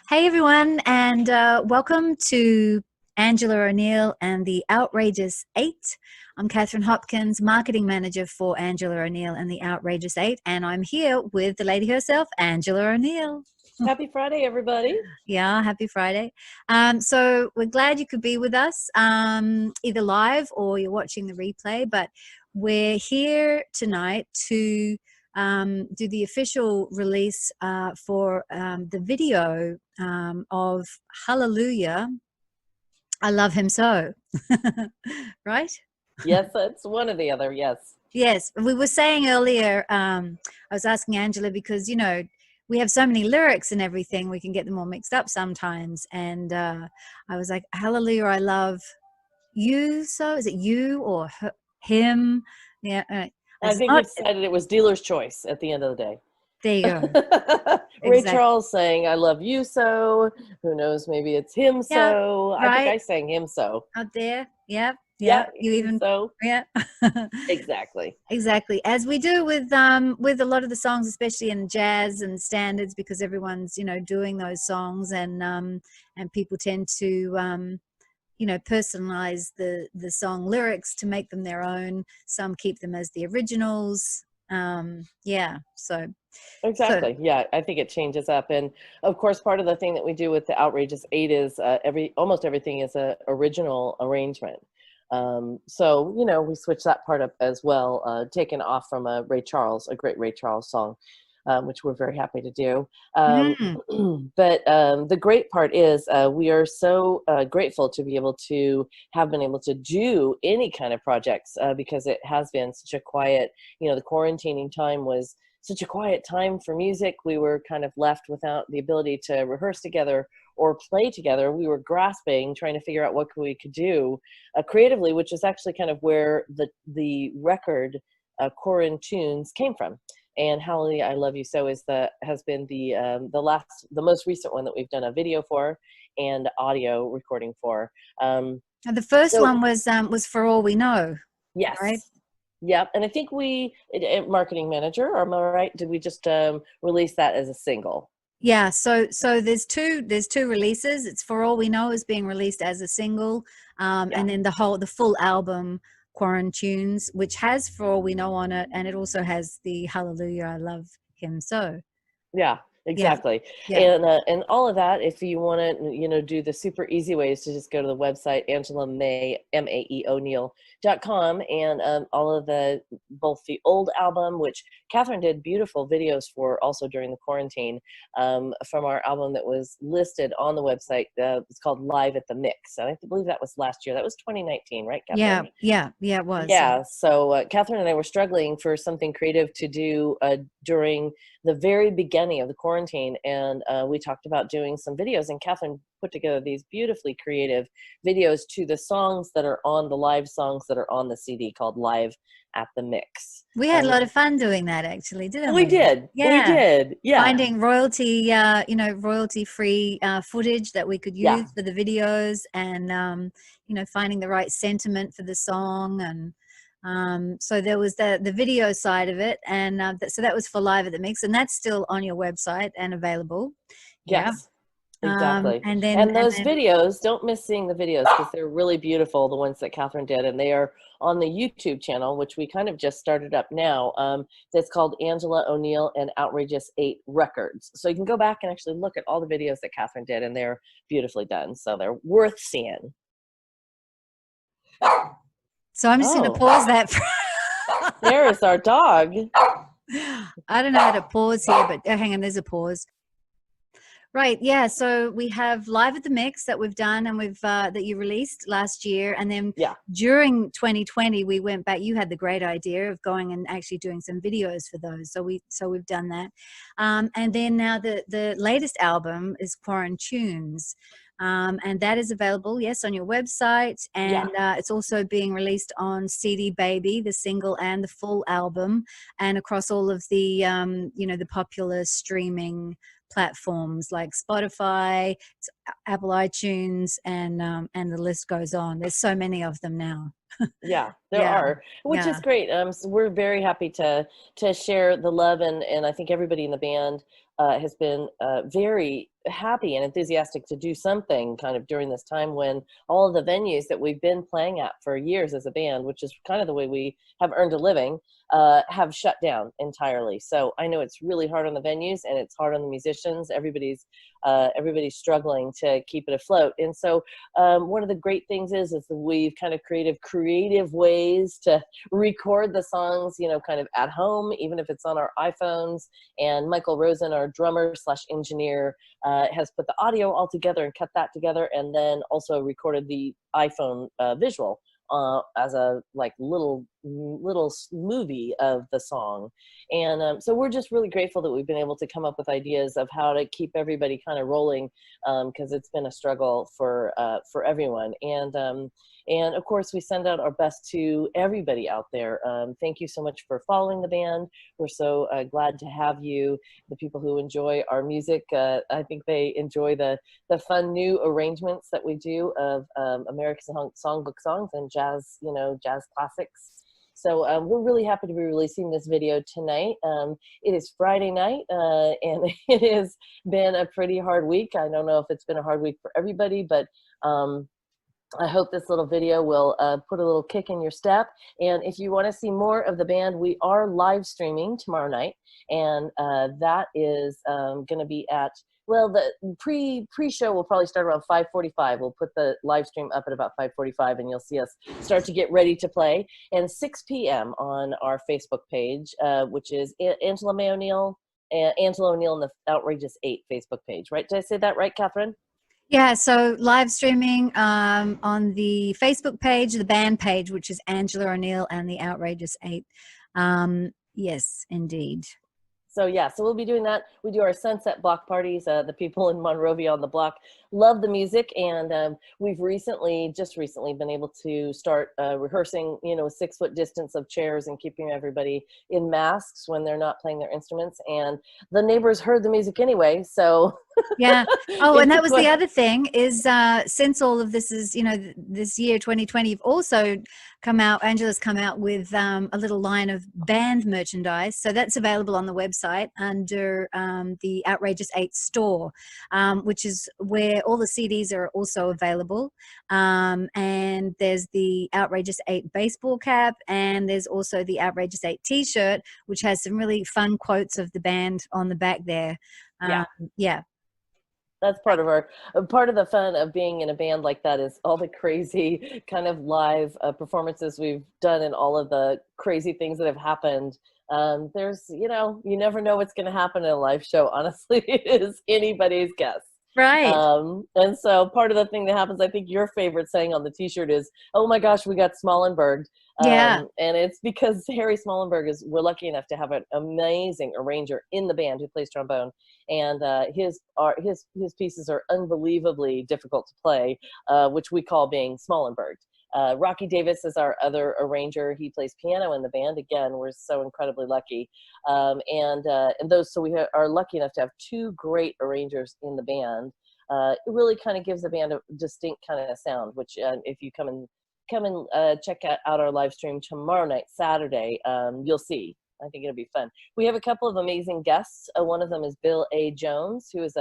Hey everyone, and welcome to Angela O'Neill and the Outrageous Eight. I'm Catherine Hopkins, marketing manager for Angela O'Neill and the Outrageous Eight, and I'm here with the lady herself, Angela O'Neill. Happy Friday, everybody. Yeah, happy Friday. So we're glad you could be with us, either live or you're watching the replay, but we're here tonight to do the official release for the video of Hallelujah, I Love Him So. Right? Yes, it's one or the other. Yes. Yes. We were saying earlier, I was asking Angela because, we have so many lyrics and everything, we can get them all mixed up sometimes. And I was like, Hallelujah, I love you so. Is it you or him? Yeah. I think we decided it was dealer's choice at the end of the day. There you go. Ray Exactly. Charles saying, I love you so. Who knows? Maybe it's him Yeah, so. I think I sang him so. out there. Yeah. Yeah. You even so. yeah. Exactly. Exactly. As we do with a lot of the songs, especially in jazz and standards, because everyone's, doing those songs, and people tend to personalize the song lyrics to make them their own. Some keep them as the originals. So Exactly. Yeah, I think it changes up, and of course, part of the thing that we do with the Outrageous Eight is almost everything is a original arrangement. So we switch that part up as well, taken off from a great Ray Charles song, which we're very happy to do. But the great part is we are so grateful to be able to have been able to do any kind of projects because it has been such a quiet, the quarantining time was such a quiet time for music. We were kind of left without the ability to rehearse together or play together. We were grasping, trying to figure out what we could do creatively, which is actually kind of where the record Quarantunes came from. And Hallelujah, I Love You So has been the most recent one that we've done a video for and audio recording for. and the first one was For All We Know. Yes. Right? Yep. And I think marketing manager, am I right? Did we just release that as a single? Yeah, so there's two releases. It's For All We Know is being released as a single, and then the full album Quarantunes, which has For All We Know on it, and it also has the Hallelujah, I Love Him So. Yeah, exactly. Yeah. And all of that, if you want to, do the super easy way is to just go to the website, AngelaMaeO'Neill.com, and all of both the old album, which Catherine did beautiful videos for also during the quarantine, from our album that was listed on the website. It's called Live at the Mix. And I believe that was last year. That was 2019, right, Catherine? Yeah, it was. Yeah, so Catherine and I were struggling for something creative to do during the very beginning of the quarantine, and we talked about doing some videos, and Catherine put together these beautifully creative videos to the songs that are on the live songs that are on the CD called Live at the Mix. We had a lot of fun doing that, actually, didn't we? We did. Yeah. We did. Yeah. Finding royalty-free footage that we could use for the videos, and finding the right sentiment for the song, and so there was the video side of it, and so that was for Live at the Mix, and that's still on your website and available. Yes. Exactly. And those videos, don't miss seeing the videos because they're really beautiful, the ones that Catherine did, and they are on the YouTube channel, which we kind of just started up now. That's called Angela O'Neill and Outrageous 8 Records. So you can go back and actually look at all the videos that Catherine did, and they're beautifully done. So they're worth seeing. So I'm just going to pause that. There is our dog. I don't know how to pause here, but hang on, there's a pause. Right, yeah. So we have Live at the Mix that we've done, and we've that you released last year, and then during 2020 we went back. You had the great idea of going and actually doing some videos for those. So we've done that, and then now the latest album is Quarantunes. And that is available, yes, on your website, and it's also being released on CD Baby, the single and the full album, and across all of the the popular streaming platforms like Spotify, Apple iTunes, and the list goes on. There's so many of them now. Yeah, there are, which is great. So we're very happy to share the love, and I think everybody in the band has been very happy and enthusiastic to do something kind of during this time when all of the venues that we've been playing at for years as a band, which is kind of the way we have earned a living, have shut down entirely. So I know it's really hard on the venues and it's hard on the musicians. Everybody's struggling to keep it afloat. And so one of the great things is that we've kind of created creative ways to record the songs, you know, kind of at home, even if it's on our iPhones. And Michael Rosen, our drummer / engineer, has put the audio all together and cut that together, and then also recorded the iPhone visual as a like little movie of the song. And so we're just really grateful that we've been able to come up with ideas of how to keep everybody kind of rolling, because it's been a struggle for everyone. And of course, we send out our best to everybody out there. Thank you so much for following the band. We're so glad to have you. The people who enjoy our music, I think they enjoy the fun new arrangements that we do of American songbook songs and jazz, you know, jazz classics. So we're really happy to be releasing this video tonight. It is Friday night, and it has been a pretty hard week. I don't know if it's been a hard week for everybody, but I hope this little video will put a little kick in your step. And if you want to see more of the band, we are live streaming tomorrow night. And that is going to be at, well, the pre-show will probably start around 5:45. We'll put the live stream up at about 5:45, and you'll see us start to get ready to play. And 6 p.m. on our Facebook page, which is Angela May O'Neill, Angela O'Neill and the Outrageous 8 Facebook page, right? Did I say that right, Catherine? Yeah, so live streaming on the Facebook page, the band page, which is Angela O'Neill and the Outrageous 8. Yes, indeed. So yeah, so we'll be doing that. We do our sunset block parties. The people in Monrovia on the block love the music, and we've just recently been able to start rehearsing, you know, a 6-foot distance of chairs and keeping everybody in masks when they're not playing their instruments. And the neighbors heard the music anyway, so yeah. Oh, and that was the other thing is since all of this is, you know, this year 2020, you've also Angela's come out with a little line of band merchandise. So that's available on the website under the Outrageous 8 store, which is where all the CDs are also available. And there's the Outrageous 8 baseball cap, and there's also the Outrageous 8 t-shirt, which has some really fun quotes of the band on the back there. Yeah. That's part of the fun of being in a band like that is all the crazy kind of live performances we've done and all of the crazy things that have happened. There's, you know, you never know what's going to happen in a live show. Honestly, it is anybody's guess. Right. And so part of the thing that happens, I think your favorite saying on the t-shirt is, "Oh my gosh, we got Smallenberg." Yeah. And it's because Harry Smallenberg we're lucky enough to have an amazing arranger in the band who plays trombone. And his pieces are unbelievably difficult to play, which we call being Smallenberg. Rocky Davis is our other arranger. He plays piano in the band. Again, we're so incredibly lucky. So we are lucky enough to have 2 great arrangers in the band. It really kind of gives the band a distinct kind of sound, which if you come and check out our live stream tomorrow night, Saturday, you'll see. I think it'll be fun. We have a couple of amazing guests. One of them is Bill A. Jones, who is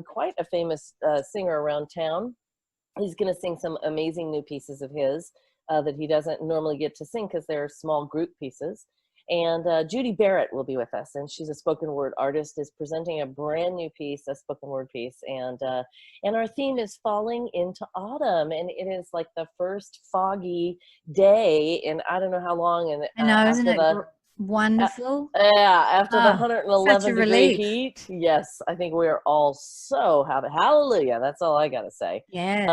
quite a famous singer around town. He's going to sing some amazing new pieces of his that he doesn't normally get to sing because they're small group pieces. And Judy Barrett will be with us, and she's a spoken word artist, is presenting a brand new piece, a spoken word piece. And our theme is falling into autumn, and it is like the first foggy day, and I don't know how long. And I know, isn't it wonderful? After the 111 degree heat. Yes, I think we are all so happy. Hallelujah. That's all I got to say. Yeah.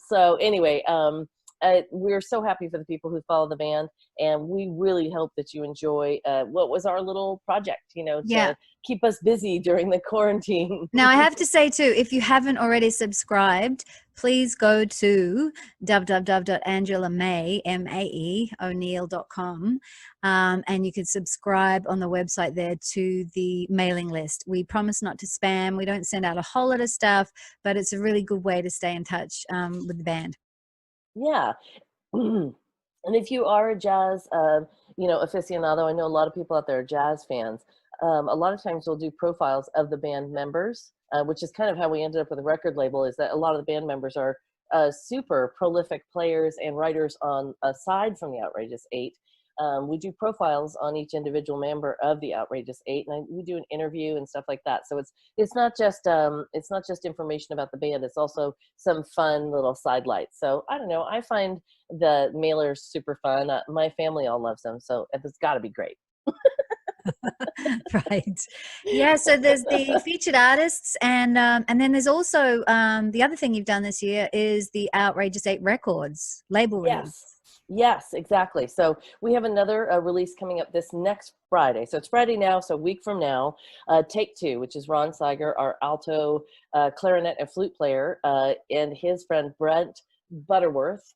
So anyway, we're so happy for the people who follow the band, and we really hope that you enjoy what was our little project, you know, to keep us busy during the quarantine. Now, I have to say too, if you haven't already subscribed, please go to www.angelamay.com, and you can subscribe on the website there to the mailing list. We promise not to spam. We don't send out a whole lot of stuff, but it's a really good way to stay in touch with the band. Yeah. And if you are a jazz, aficionado, I know a lot of people out there are jazz fans. A lot of times we'll do profiles of the band members which is kind of how we ended up with a record label, is that a lot of the band members are super prolific players and writers on aside from the Outrageous Eight. We do profiles on each individual member of the Outrageous Eight, and we do an interview and stuff like that. So it's not just information about the band. It's also some fun little sidelights. So I don't know. I find the mailers super fun. My family all loves them, so it's got to be great. Right. Yeah. So there's the featured artists, and then there's also the other thing you've done this year is the Outrageous Eight Records label release. Yes, exactly. So we have another release coming up this next Friday. So it's Friday now, so a week from now. Take Two, which is Ron Seiger, our alto, clarinet, and flute player, and his friend Brent Butterworth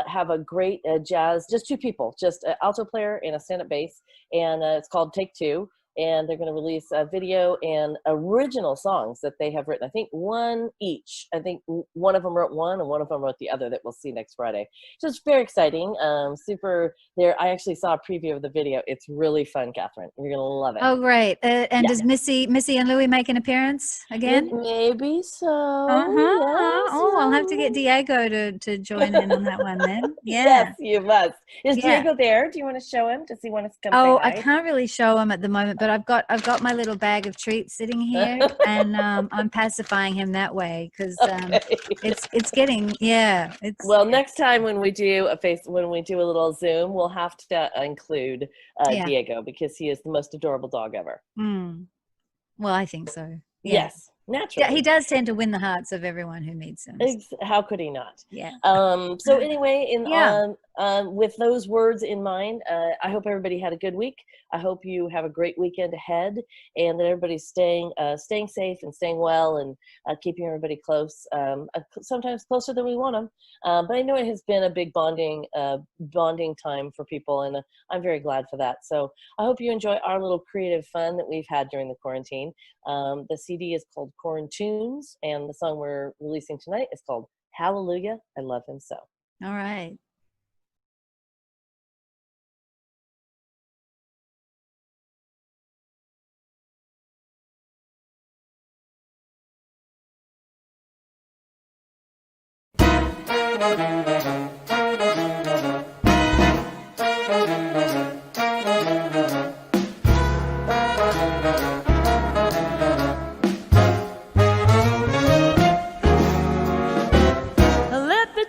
have a great jazz, just two people, just an alto player and a stand-up bass, and it's called Take Two. And they're going to release a video and original songs that they have written. I think one each. I think one of them wrote one and one of them wrote the other that we'll see next Friday. So it's very exciting. Super there. I actually saw a preview of the video. It's really fun, Catherine. You're going to love it. Oh, great. And does Missy and Louie make an appearance again? Maybe so. Yes, I'll have to get Diego to join in on that one then. Yeah. Yes, you must. Is Diego there? Do you want to show him? Does he want to come say hi? I can't really show him at the moment, but I've got my little bag of treats sitting here, and I'm pacifying him that way because it's getting Well, next time when we do a little Zoom, we'll have to include Diego, because he is the most adorable dog ever. Well, I think so. Yeah. Yes. Naturally. Yeah, he does tend to win the hearts of everyone who meets him. How could he not? Yeah. So anyway, with those words in mind, I hope everybody had a good week. I hope you have a great weekend ahead, and that everybody's staying safe and staying well, and keeping everybody close. Sometimes closer than we want them. But I know it has been a big bonding time for people, and I'm very glad for that. So I hope you enjoy our little creative fun that we've had during the quarantine. The CD is called Quarantunes, and the song we're releasing tonight is called Hallelujah, I Love Him So. All right.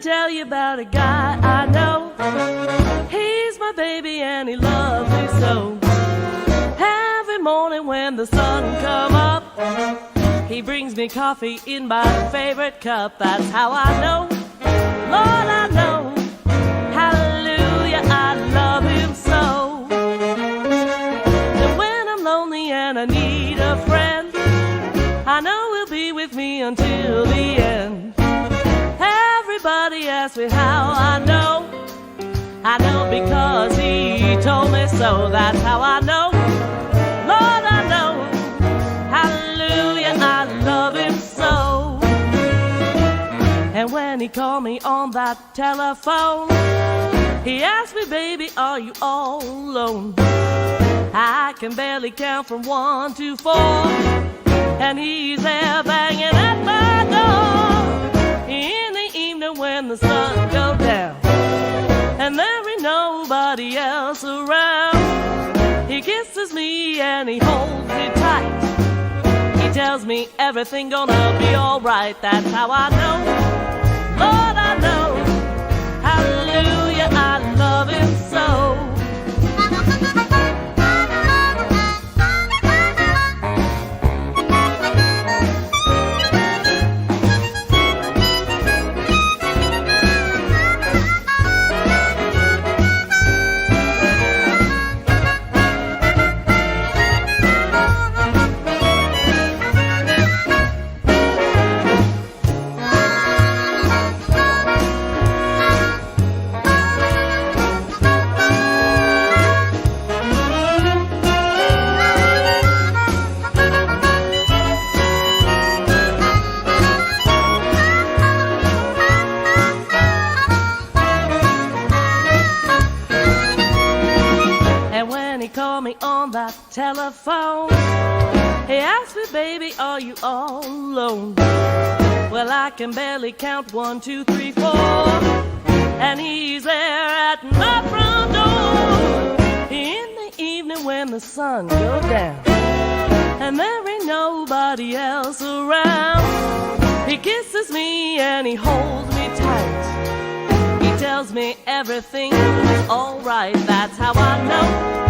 Tell you about a guy I know. He's my baby and he loves me so. Every morning when the sun come up, he brings me coffee in my favorite cup. That's how I know, Lord, I know. Hallelujah, I love him so. And when I'm lonely and I need a friend, I know he'll be with me until the end. Everybody asks me how I know. I know because he told me so. That's how I know. Lord, I know. Hallelujah, I love him so. And when he called me on that telephone, he asked me, baby, are you all alone? I can barely count from 1 to 4, and he's there banging at my door. In the evening when the sun goes down and there ain't nobody else around, he kisses me and he holds me tight. He tells me everything gonna be alright. That's how I know, Lord, I know. Hallelujah, I love him so. call me on that telephone. He asked me, baby, are you all alone? Well, I can barely count 1, 2, 3, 4, and he's there at my front door in the evening when the sun goes down, and there ain't nobody else around. He kisses me and he holds me tight. He tells me everything's alright. That's how I know